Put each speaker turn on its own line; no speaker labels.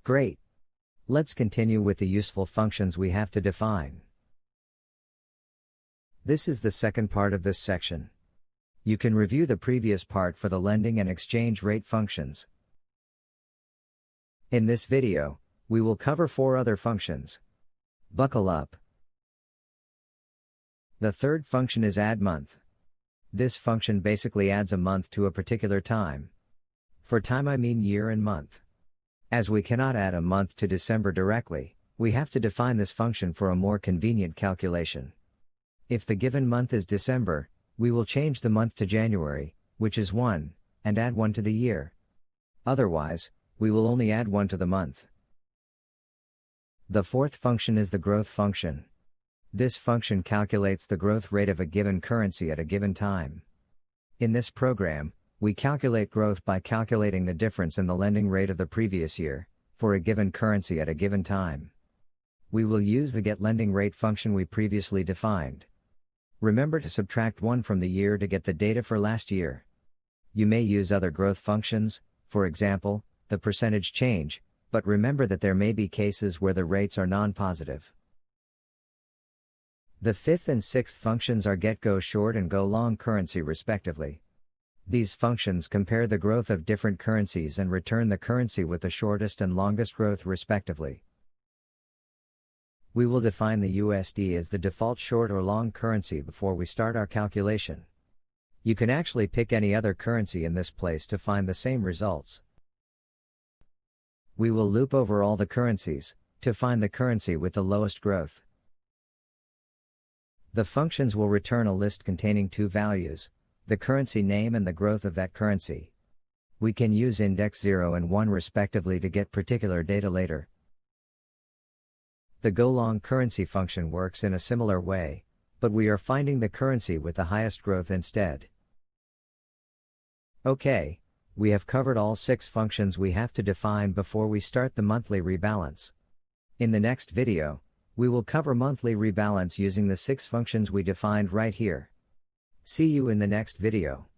Great. Let's continue with the useful functions we have to define. This is the second part of this section. You can review the previous part for the lending and exchange rate functions. In this video, we will cover 4 other functions. Buckle up. The third function is add month. This function basically adds a month to a particular time. For time I mean year and month. As we cannot add a month to December directly, we have to define this function for a more convenient calculation. If the given month is December, we will change the month to January, which is 1, and add 1 to the year. Otherwise, we will only add 1 to the month. The fourth function is the growth function. This function calculates the growth rate of a given currency at a given time. In this program, we calculate growth by calculating the difference in the lending rate of the previous year, for a given currency at a given time. We will use the getLendingRate function we previously defined. Remember to subtract 1 from the year to get the data for last year. You may use other growth functions, for example, the percentage change, but remember that there may be cases where the rates are non-positive. The fifth and sixth functions are getGoShort and GoLong currency respectively. These functions compare the growth of different currencies and return the currency with the shortest and longest growth respectively. We will define the USD as the default short or long currency before we start our calculation. You can actually pick any other currency in this place to find the same results. We will loop over all the currencies, to find the currency with the lowest growth. The functions will return a list containing 2 values, the currency name and the growth of that currency. We can use index 0 and 1 respectively to get particular data later. The GoLong currency function works in a similar way, but we are finding the currency with the highest growth instead. Okay, we have covered all 6 functions we have to define before we start the monthly rebalance. In the next video, we will cover monthly rebalance using the 6 functions we defined right here. See you in the next video.